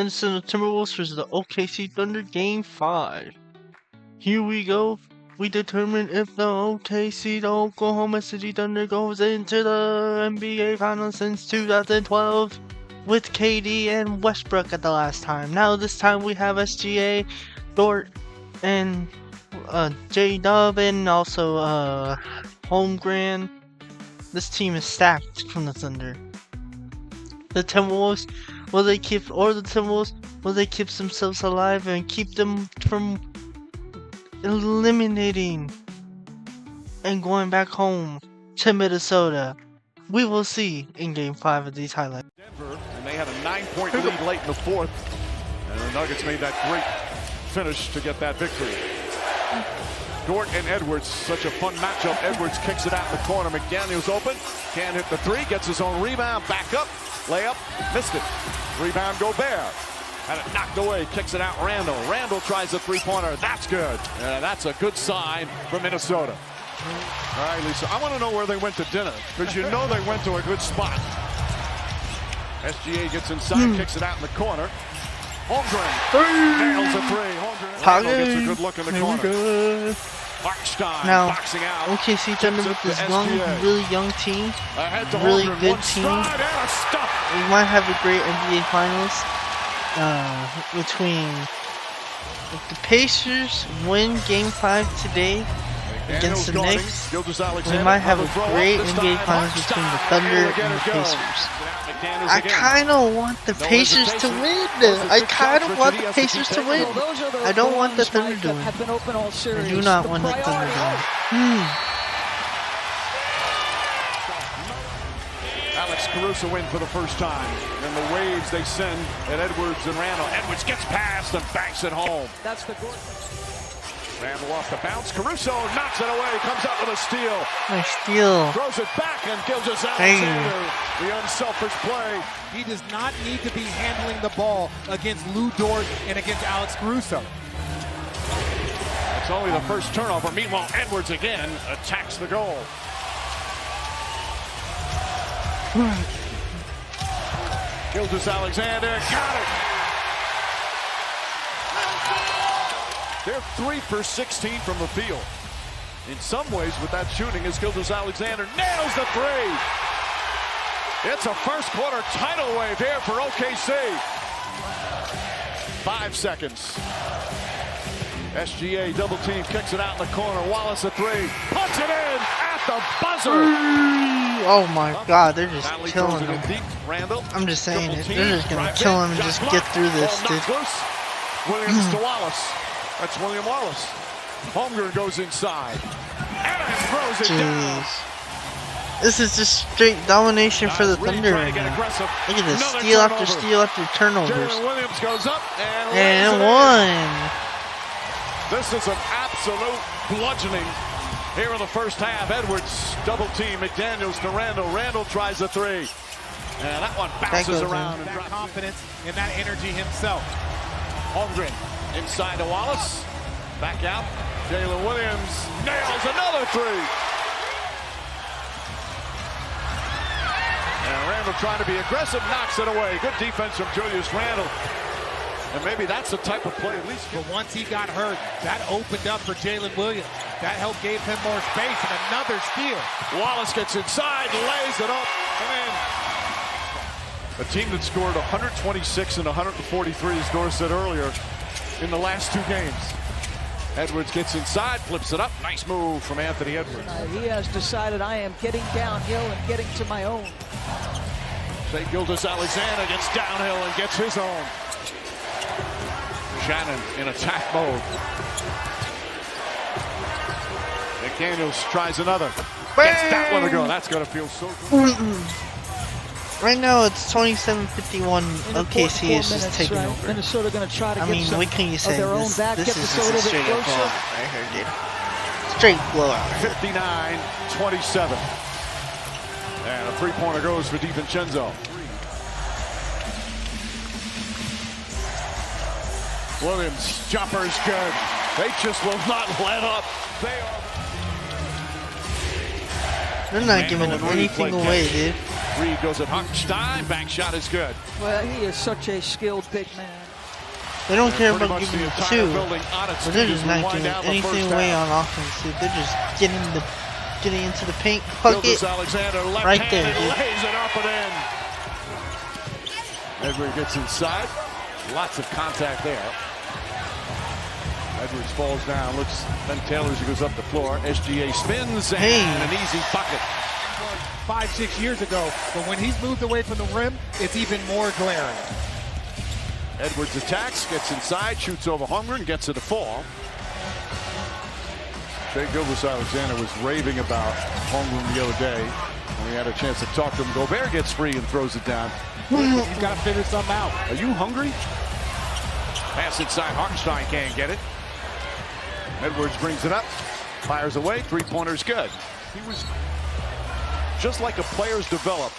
Minnesota Timberwolves versus the OKC Thunder Game 5. Here we go. We determine if the OKC, the Oklahoma City Thunder, goes into the NBA Finals since 2012 with KD and Westbrook at the last time. Now this time we have SGA, Dort, and J-Dub, and also Holmgren. This team is stacked from the Thunder. The Timberwolves, will they keep themselves alive and keep them from eliminating and going back home to Minnesota? We will see in Game 5 of these highlights. Denver, and they had a 9-point lead late in the fourth, and the Nuggets made that great finish to get that victory. Dort and Edwards, such a fun matchup. Edwards kicks it out in the corner. McDaniels open, can't hit the three, gets his own rebound, back up, layup, missed it. Rebound Gobert, had it knocked away, kicks it out Randall. Randall tries a three-pointer, that's good. That's a good sign for Minnesota. All right, Lisa, I want to know where they went to dinner, because you know they went to a good spot. SGA gets inside, kicks it out in the corner. Holmgren nails a three. Holmgren gets a good look in the corner. Harkstein now, boxing out. OKC Thunder with this really young team, really good team. We might have a great NBA Finals between if the Pacers win Game 5 today against the Knicks. We might have a great NBA Finals between the Thunder and the Pacers. I kind of want the Pacers to win. I kind of want the Pacers to win. I don't want the Thunder to win. I do not want the Thunder to win. Alex Caruso in for the first time. And the waves they send at Edwards and Randall. Edwards gets past and banks it home. That's the goal. Randall off the bounce. Caruso knocks it away. Comes out with a steal. Nice steal. Throws it back and Gilgeous-Alexander. The unselfish play. He does not need to be handling the ball against Lou Dort and against Alex Caruso. It's only the first turnover. Meanwhile, Edwards again attacks the goal. Gilgeous-Alexander got it. They're 3 for 16 from the field. In some ways, with that shooting, as Gilgeous-Alexander nails the three. It's a first quarter tidal wave here for OKC. 5 seconds. SGA double team, kicks it out in the corner. Wallace a three, puts it in at the buzzer. Oh my God, they're just killing him. Randall, I'm just saying it. They're just gonna kill him and just get through this, dude. Williams to Wallace. That's William Wallace. Holmgren goes inside. And throws it down. This is just straight domination for the Thunder right now. Look at this, steal after steal after turnovers. Williams goes up and one. This is an absolute bludgeoning here in the first half. Edwards double team. McDaniels to Randall. Randall tries a three. And that one bounces around. That confidence and that energy himself. Holmgren inside to Wallace. Back out. Jalen Williams nails another three. And Randall trying to be aggressive, knocks it away. Good defense from Julius Randall. And maybe that's the type of play at least. But once he got hurt, that opened up for Jalen Williams. That helped gave him more space and another steal. Wallace gets inside, lays it up, and in. A team that scored 126 and 143, as Nora said earlier, in the last 2 games. Edwards gets inside, flips it up. Nice move from Anthony Edwards. He has decided I am getting downhill and getting to my own. Shai Gilgeous-Alexander gets downhill and gets his own. Shannon in attack mode. McDaniels tries another. Gets that one to go. That's going to feel so good. Right now it's 27-51. OKC is just taking over. Minnesota going to try to get some what can you say? their own back. This is just a straight up blowout right here, dude. Straight blowout. 59-27. And a three-pointer goes for DiVincenzo. Williams, jumper's good. They just will not let up. They are. They're not giving up anything away, dude. Reed goes at Hartenstein. Bank shot is good. Well, he is such a skilled big man. They don't care Pretty about much giving the the entire two, building on its but they're feet just as we not wind doing down the anything first away half. on offense, dude. They're just getting into the paint, Gilgeous bucket. Alexander left Right hand there, and dude. lays it up and in. Edwards gets inside. Lots of contact there. Edwards falls down, looks, then Taylor's goes up the floor. SGA spins and an easy bucket. 5-6 years ago, but when he's moved away from the rim, it's even more glaring. Edwards attacks, gets inside, shoots over Holmgren, gets it to fall. Gilgeous Alexander was raving about Holmgren the other day when we had a chance to talk to him. Gobert gets free and throws it down. He's got to figure something out. Are you hungry? Pass inside, Hartenstein can't get it. Edwards brings it up, fires away, three-pointer's good. He was just like a player's developed.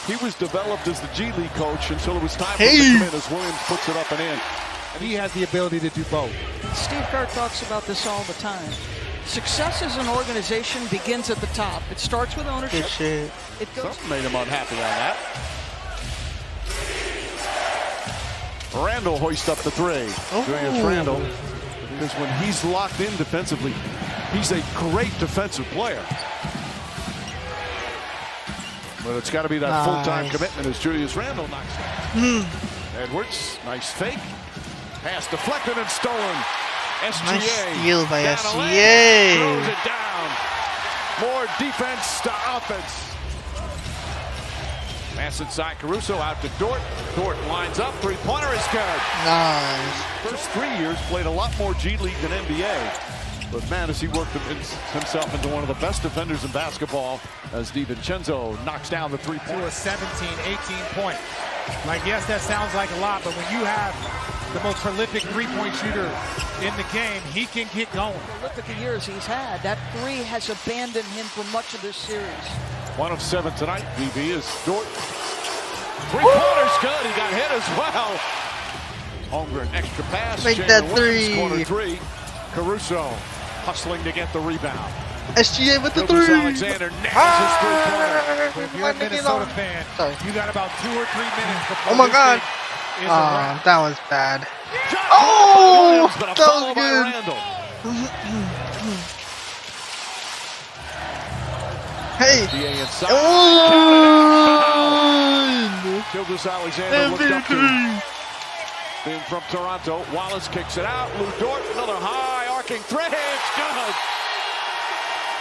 He was developed as the G League coach until it was time for him to come in as Williams puts it up and in. And he has the ability to do both. Steve Kerr talks about this all the time. Success as an organization begins at the top. It starts with ownership. Good shit. It goes. Something made him unhappy on that. Randall hoists up the three. Julius Randall, because when he's locked in defensively, he's a great defensive player. But it's got to be that full-time commitment as Julius Randall knocks it. Edwards, nice fake. Pass deflected and stolen. SGA. Nice steal by down SGA. throws it down. More defense to offense. Pass inside Caruso out to Dort. Dort lines up. Three-pointer is good. Nice. First 3 years played a lot more G League than NBA. But man, has he worked himself into one of the best defenders in basketball as DiVincenzo knocks down the three-pointer. To a 17, 18 point. Like, yes, that sounds like a lot, but when you have the most prolific three-point shooter in the game, he can get going. Look at the years he's had. That three has abandoned him for much of this series. 1 of 7 tonight. DB is Dort. Three-pointer's good. He got hit as well. Holmgren, extra pass. Make Jalen that Williams, three. corner three. Caruso hustling to get the rebound. SGA with the Gilgeous three. Alexander nails his three-pointer. But if you're a Minnesota fan, you got about 2 or 3 minutes before Oh my God. is a wrap. That was bad. Shot Oh, Williams, but a that foul was by good. Randall. Hey. SGA inside. Oh. Gilgeous Alexander looked up to MVP. in from Toronto. Wallace kicks it out. Lou Dort, another high arcing three. It's good.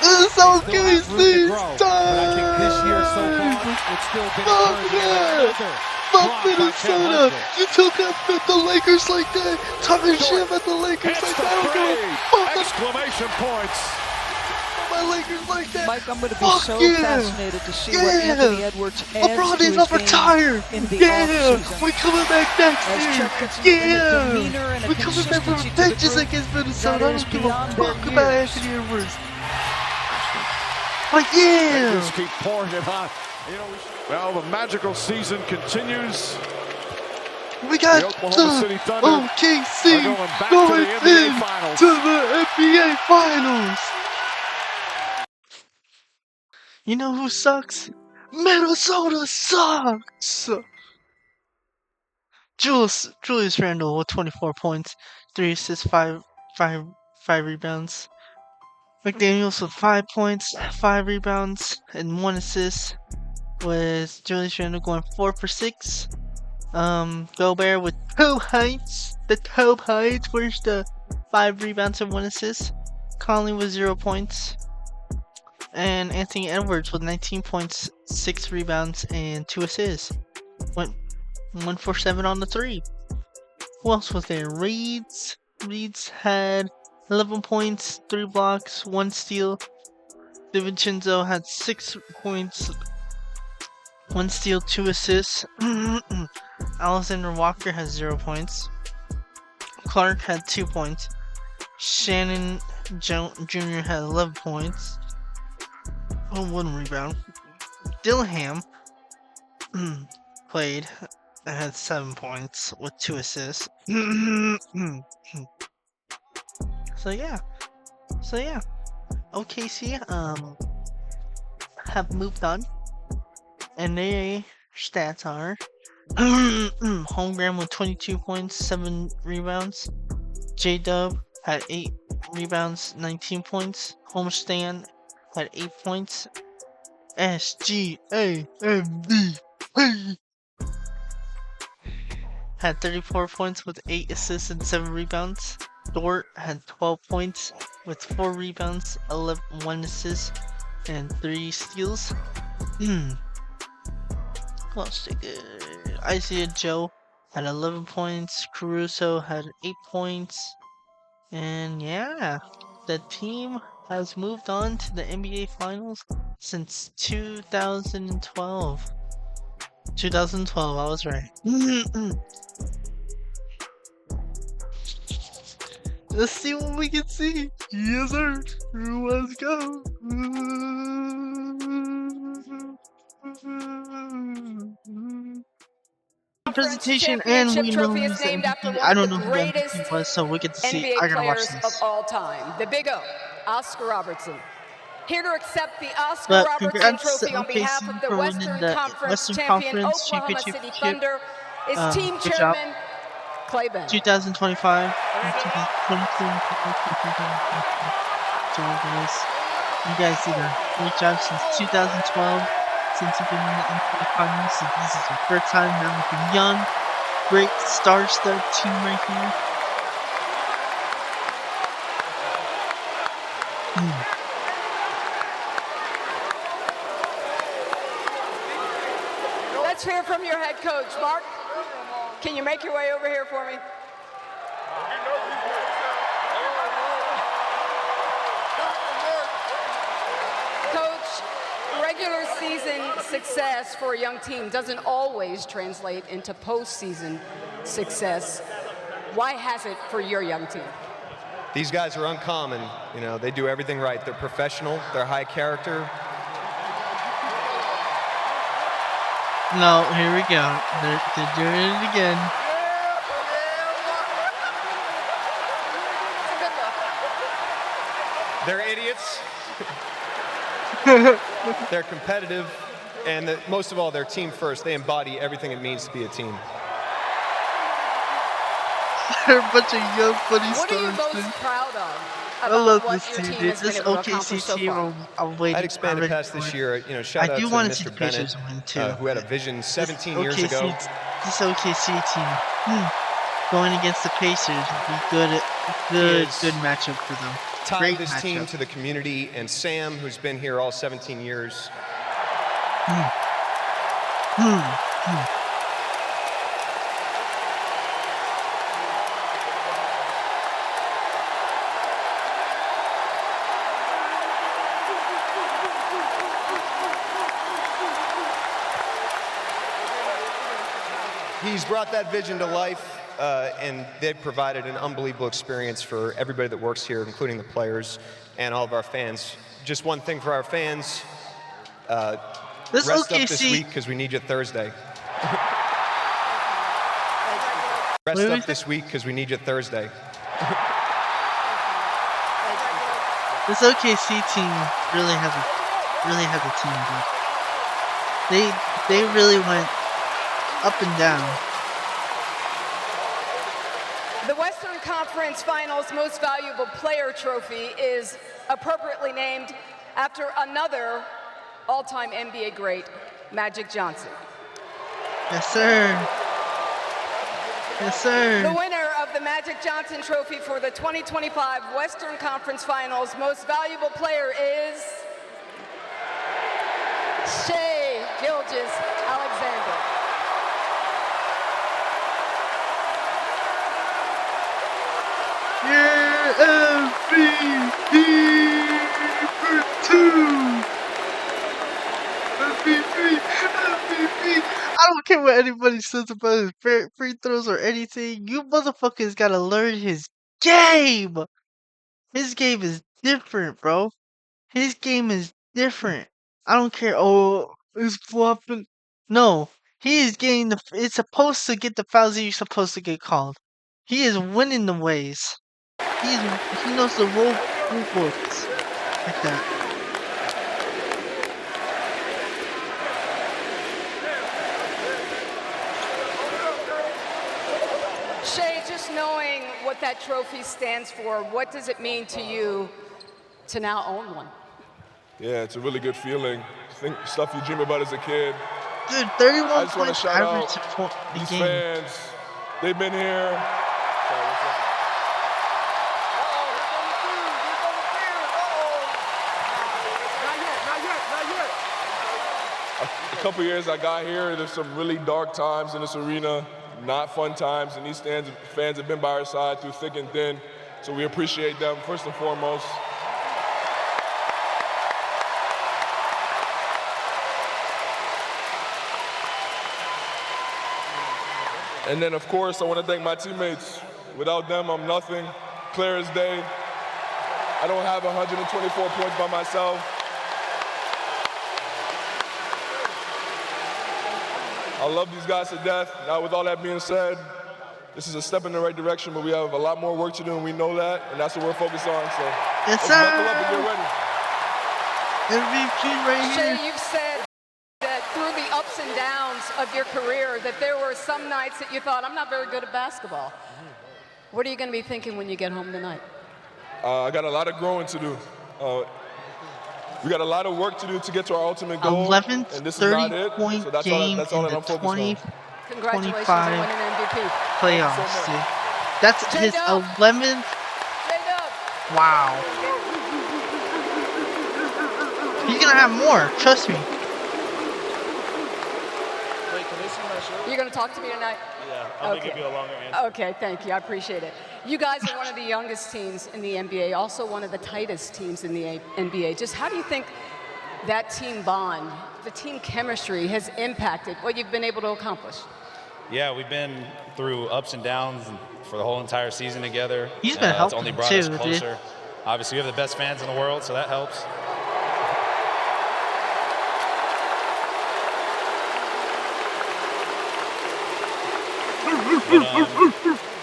This is so Still good. has room to grow, but I think this year so far, it's still been encouraging. Fuck Minnesota! You took up the Lakers like that, talking shit about the Lakers Hits like the that. I don't give a three. fuck Exclamation points. about my Lakers like that. Mike, I'm going to be Fuck so yeah. fascinated to see what Anthony Edwards adds LeBron to is his not game retired. in the Yeah, offseason. we're coming back next As year. Chuck gets in the demeanor and a We're coming back for consistency to the vengeance group against Minnesota. I that is don't give a beyond fuck their about years. Anthony Edwards. Like, yeah. Just keep pouring it on. You know, well, the magical season continues. We got The Oklahoma City Thunder OKC are going back to going the NBA in Finals. to the NBA Finals. You know who sucks? Minnesota sucks. Julius Randle with 24 points, 3 assists, 5 rebounds. McDaniels with 5 points, 5 rebounds, and 1 assist. With Julius Randle going 4 for 6. Gobert with 2 heights. The top heights. Where's the 5 rebounds and 1 assist? Conley with 0 points. And Anthony Edwards with 19 points, 6 rebounds, and 2 assists. Went 1 for 7 on the 3. Who else was there? Reeds had 11 points, 3 blocks, 1 steal. DiVincenzo had 6 points, 1 steal, 2 assists. Alexander Walker has 0 points. Clark had 2 points. Shannon Jr. had 11 points. 1 rebound. Dillingham played and had 7 points with 2 assists. So yeah. OKC have moved on. And their stats are Holmgren with 22 points, 7 rebounds. J-Dub had 8 rebounds, 19 points. Homestand had 8 points. SGAMD had 34 points with 8 assists and 7 rebounds. Dort had 12 points with 4 rebounds, 1 assist, and 3 steals. Let's take it. Isaiah Joe had 11 points. Caruso had 8 points. And yeah, the team has moved on to the NBA Finals since 2012. 2012, I was right. Let's see what we can see. Yes, sir. Let's go. Presentation, and we know who's the MVP. I don't know who the MVP was, so we get to see. NBA I gotta watch players of this. all time, the Big O, Oscar Robertson. Here to accept the Oscar But Robertson congrats Trophy to on behalf of the for winning Western the Conference Western champion Conference Oklahoma Championship. City Thunder is team Good job. chairman Clay Bennett. 2025. You guys did a great job since 2012. Since you've been in the NBA Finals, so this is your first time now with a young, great star-studded team right here. Let's hear from your head coach, Mark. Can you make your way over here for me? Coach, regular season success for a young team doesn't always translate into postseason success. Why has it for your young team? These guys are uncommon. You know, they do everything right. They're professional. They're high character. No, here we go. They're doing it again. They're idiots. They're competitive. And most of all, they're team first. They embody everything it means to be a team. They're a bunch of young, funny What are you stars. most proud of? I love what this your team, team dude. has been This able to accomplish OKC so team, far? I'm waiting. I'd expand it past this year. You know, shout I out do to want to see Mr. the Bennett, Pacers win too. who had a vision 17 years ago. This OKC team going against the Pacers would be good matchup for them. Tied Great this matchup. team to the community, and Sam, who's been here all 17 years. He's brought that vision to life, and they've provided an unbelievable experience for everybody that works here, including the players and all of our fans. Just one thing for our fans, This rest OKC up this week because we need you Thursday. Rest Wait, up this week because we need you Thursday. This OKC team really has a team, dude. They really went up and down. The Western Conference Finals Most Valuable Player Trophy is appropriately named after another all-time NBA great, Magic Johnson. Yes, sir. Yes, sir. The winner of the Magic Johnson Trophy for the 2025 Western Conference Finals Most Valuable Player is Shai Gilgeous-Alexander. Your MVP for 2. MVP. I don't care what anybody says about his free throws or anything. You motherfuckers gotta learn his game. His game is different, bro. His game is different. I don't care. Oh, it's flopping. No, he is getting the. It's supposed to get the fouls that you're supposed to get called. He is winning the ways. He knows the rule books like that. that trophy stands for? What does it mean to you to now own one? Yeah, it's a really good feeling. Think stuff you dream about as a kid. Dude, 31 I just want to points shout average out a these game. fans. They've been here. A couple years I got here, there's some really dark times in this arena, not fun times, and these fans have been by our side through thick and thin, so we appreciate them first and foremost. And then, of course, I want to thank my teammates. Without them, I'm nothing. Clear as day. I don't have 124 points by myself. I love these guys to death. Now, with all that being said, this is a step in the right direction, but we have a lot more work to do, and we know that, and that's what we're focused on. So yes, let's buckle up and get ready. MVP right here. Shai, you've said that through the ups and downs of your career that there were some nights that you thought, I'm not very good at basketball. What are you going to be thinking when you get home tonight? I got a lot of growing to do. We got a lot of work to do to get to our ultimate goal. 11th and this is not it. 30-point So that's game all that in I'm the focused on. 25 on winning MVP. playoffs, dude. That's his J-Dub. 11th. J-Dub. Wow. He's gonna have more. Trust me. Wait, can they see my shirt? You're going to talk to me tonight? Yeah, I'm going to give you a longer answer. Okay, thank you. I appreciate it. You guys are one of the youngest teams in the NBA, also one of the tightest teams in the NBA. Just how do you think that team bond, the team chemistry has impacted what you've been able to accomplish? Yeah, we've been through ups and downs for the whole entire season together. He's been It's helping only brought too, us dude. closer. Obviously, we have the best fans in the world, so that helps. But,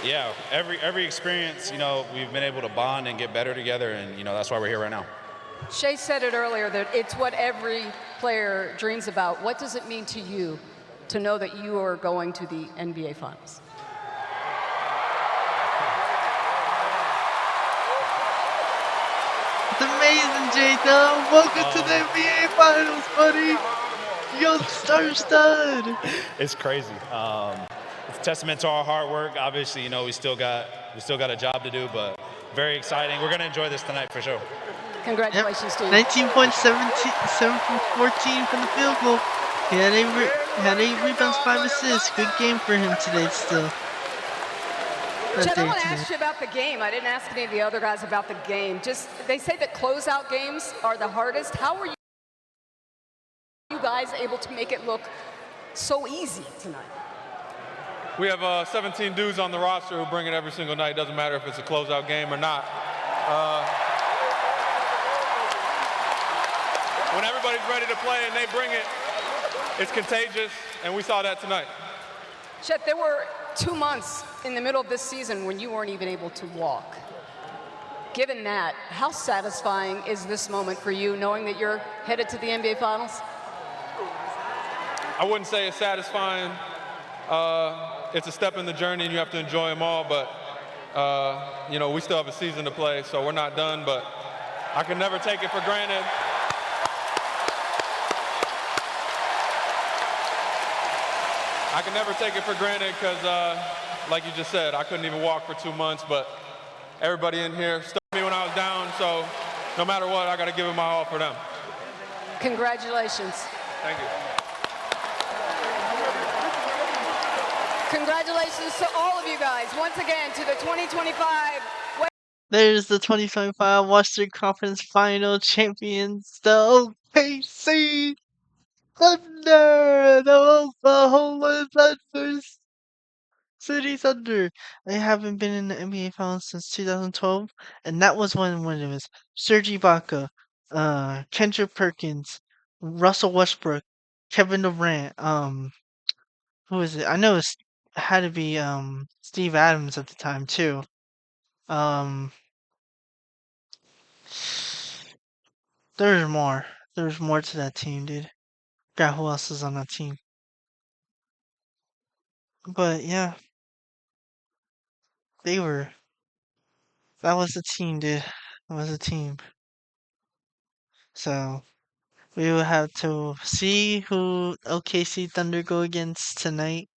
yeah, every experience, we've been able to bond and get better together, and that's why we're here right now. Shai said it earlier that it's what every player dreams about. What does it mean to you to know that you are going to the NBA Finals? It's amazing, J-Dub. Welcome to the NBA Finals, buddy. Young stud. It's crazy. It's a testament to our hard work. Obviously, we still got a job to do, but very exciting. We're gonna enjoy this tonight for sure. Congratulations to you. 19 points, 7 from 14 from the field goal. He had 8 rebounds, 5 assists. Good game for him today still. Chet, I want to ask you about the game. I didn't ask any of the other guys about the game. Just, they say that closeout games are the hardest. How were you guys able to make it look so easy tonight? We have 17 dudes on the roster who bring it every single night. Doesn't matter if it's a closeout game or not. When everybody's ready to play and they bring it, it's contagious, and we saw that tonight. Chet, there were 2 months in the middle of this season when you weren't even able to walk. Given that, how satisfying is this moment for you, knowing that you're headed to the NBA Finals? I wouldn't say it's satisfying. It's a step in the journey, and you have to enjoy them all, but we still have a season to play, so we're not done, but I can never take it for granted. I can never take it for granted because, like you just said, I couldn't even walk for 2 months, but everybody in here stuck me when I was down, so no matter what, I got to give it my all for them. Congratulations. Thank you. Congratulations to all of you guys, once again, to the 2025 There's the 2025 Western Conference Final champions, the OKC Thunder, the Oklahoma Thunder's City Thunder. They haven't been in the NBA Finals since 2012, and that was when it was Serge Ibaka, Kendrick Perkins, Russell Westbrook, Kevin Durant. Who is it? I know it had to be Steve Adams at the time too. There's more. There's more to that team, dude. Forgot who else is on that team. But yeah, they were That was a team, dude. That was a team. So we will have to see who OKC Thunder go against tonight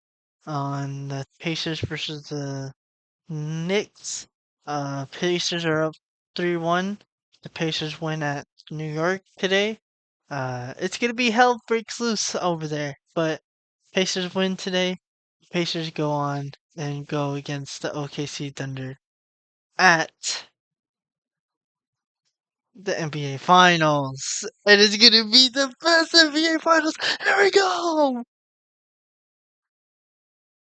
on the Pacers versus the Knicks. Pacers are up 3-1. The Pacers win at New York today. It's gonna be hell breaks loose over there, but Pacers win today. Pacers go on and go against the OKC Thunder at the NBA Finals. It is gonna be the best NBA Finals. Here we go!